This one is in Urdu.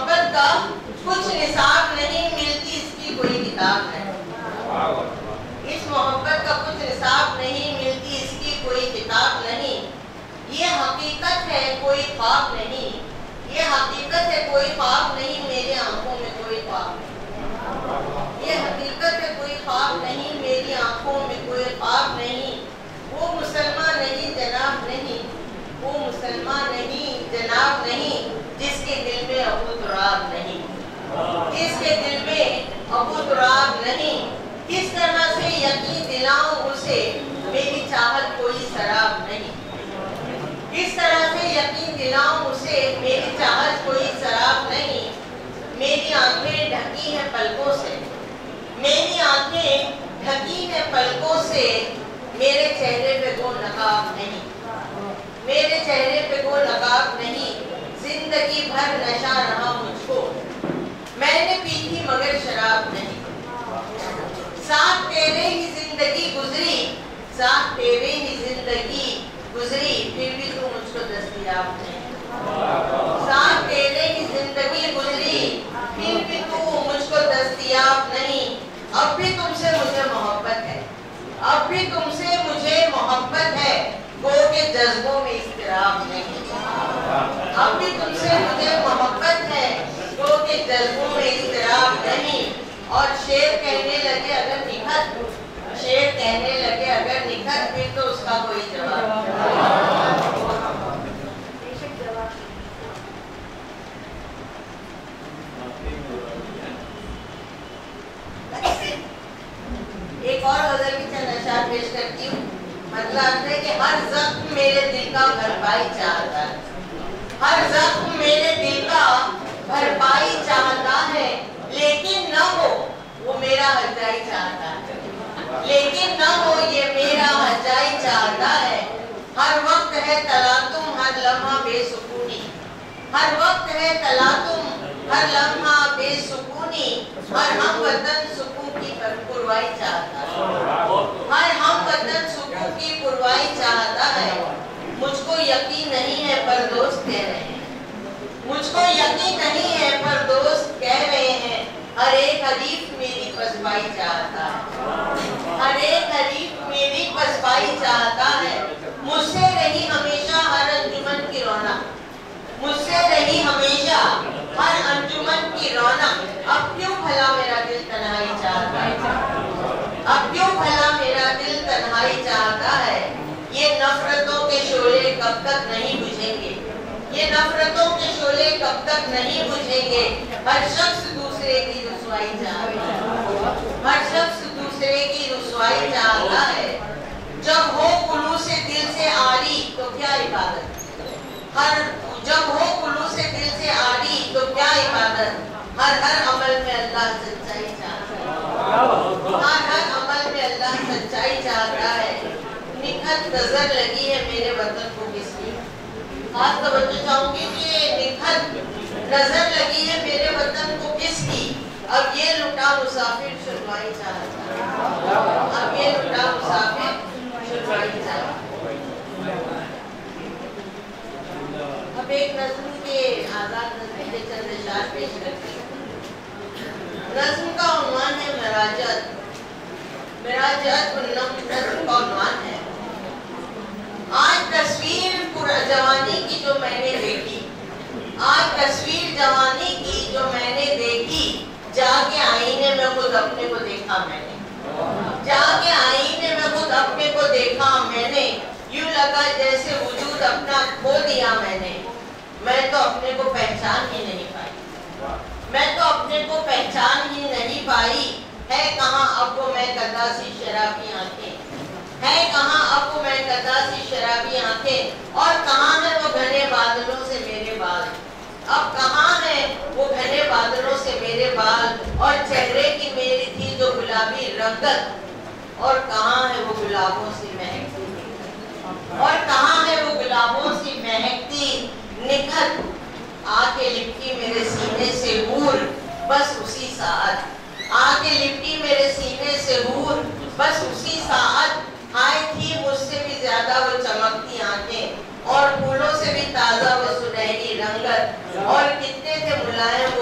محبت کا کچھ نصاب نہیں، ملتی اس کی کوئی کتاب نہیں۔ اس محبت کا کچھ نصاب نہیں، ملتی اس کی کوئی کتاب نہیں۔ یہ حقیقت ہے کوئی خواب نہیں، یہ حقیقت ہے کوئی خواب نہیں، میری آنکھوں میں کوئی خواب نہیں۔ یہ حقیقت ہے کوئی خواب نہیں، میری آنکھوں میں کوئی خواب نہیں۔ وہ مسلمان نہیں جناب نہیں، وہ مسلمان نہیں جناب نہیں، جس کے دل میں ابو تراب نہیں، جس کے دل میں ابو تراب نہیں۔ کس طرح سے یقین دلاؤں اسے میری چاہت کوئی سراب نہیں، کس طرح سے یقین دلاؤں اسے میری چاہت کوئی سراب نہیں۔ میری آنکھیں ڈھکی ہیں پلکوں سے، میری آنکھیں ڈھکی ہیں پلکوں سے، میرے چہرے پہ کوئی نقاب نہیں، میرے چہرے پہ کوئی نقاب نہیں۔ زندگی بھر نشہ رہا مجھ کو، میں نے پی تھی مگر شراب نہیں۔ ساتھ تیرے ہی زندگی گزری، ساتھ تیرے ہی زندگی گزری، پھر بھی تو مجھ کو دستیاب نہیں۔ ساتھ تیرے ہی زندگی گزری، پھر بھی تو مجھ کو دستیاب نہیں۔ اب بھی تم سے مجھے محبت ہے، اب بھی تم سے مجھے محبت ہے، گو کے جذبوں میں اضطراب نہیں۔ اب بھی تم سے مجھے محبت ہے، گو کے جذبوں میں اضطراب نہیں۔ اور شعر کہنے لگے اگر نکھت، شعر کہنے لگے اگر نکھت، پھر تو اس کا کوئی جواب ایک اور غزل کی چند اشعار پیش کرتی ہوں۔ مطلب ہے کہ ہر زخم میرے دل کا بھرپائی چاہتا ہے، ہر زخم میرے دل کا بھرپائی چاہتا ہے، لیکن نہ ہو وہ میرا ہرجائی چاہتا ہے، لیکن نہ ہو یہ میرا ہرجائی چاہتا ہے۔ ہر وقت ہے تلاطم ہر لمحہ بے سکونی، ہر وقت ہے تلاطم ہر لمحہ بے سکونی، ہر ہم وطن سکون کی پروائی چاہتا ہے، ہر ہم وطن سکون کی پروائی چاہتا ہے۔ مجھ کو یقین نہیں ہے پر دوست کہہ رہے ہیں، مجھ کو یقین نہیں ہے پر دوست کہہ رہے ہیں، ہر ایک حریف میری پسپائی چاہتا ہے، ہر ایک حریف میری پسپائی چاہتا ہے۔ مجھ سے رہی ہمیشہ ہر انجمن کی رونق، مجھ سے رہی ہمیشہ ہر انجمن کی رونق، اب کیوں بھلا میرا دل تنہائی چاہتا ہے، اب کیوں بھلا میرا دل تنہائی چاہتا ہے۔ یہ نفرتوں کے شعلے کب تک نہیں بجھیں گے، یہ نفرتوں کے شعلے کب تک نہیں بجھیں گے۔ ہر شخص دوسرے کی رسوائی چاہتا ہے، ہر شخص دوسرے کی رسوائی چاہتا ہے۔ جب ہو خلوص دل سے عاری تو کیا عبادت، جب ہو خلوص دل سے عاری تو کیا عبادت، ہر عمل میں اللہ سچائی چاہتا ہے، ہر عمل میں اللہ سچائی چاہتا ہے۔ نکھت نظر لگی ہے میرے وطن کو کس کی، خاص توجہ چاہوں گی کہ نکھت نظر لگی ہے میرے وطن کو کس کی، اب یہ لٹا مسافر شرمائی چاہتا ہے، اب یہ لٹا مسافر شرمائی چاہتا ہے۔ اب ایک نظم کے آزاد نظم کے چند اشعار پیش کرتی ہوں۔ نظم کا عنوان ہے مراجعت، مراجعت نظم کا عنوان ہے۔ آج تصویر جوانی کی جو میں نے دیکھی، آج تصویر جوانی کی جو میں نے دیکھی، جا کے آئینے میں خود اپنے کو دیکھا میں نے، جا کے آئینے میں خود اپنے کو دیکھا میں نے، یوں لگا جیسے وجود اپنا کھو دیا میں نے۔ میں تو اپنے کو پہچان ہی نہیں پائی، میں تو اپنے کو پہچان ہی نہیں پائی، ہے کہاں اب وہ میں کدا سی شرابی آنکھیں، ہے کہاں اب وہ میں کدا سی شرابی آنکھیں، اور کہاں ہے وہ گھنے بادلوں سے میرے بال، اب کہاں ہے وہ گھنے بادلوں سے میرے بال، اور چہرے کی میری تھی جو گلابی رنگت، اور کہاں ہے وہ گلابوں سے مہکتی، اور کہاں ہے وہ گلابوں سے مہکتی نکھت، آ کے لپٹی میرے سینے سے حور، بس اسی ساعت، آ کے لپٹی میرے سینے سے حور، بس اسی ساعت، آئی تھی مجھ سے بھی زیادہ وہ چمکتی آنکھیں، اور پھولوں سے بھی تازہ وہ سنہری رنگت، اور کتنے تھے ملائم وہ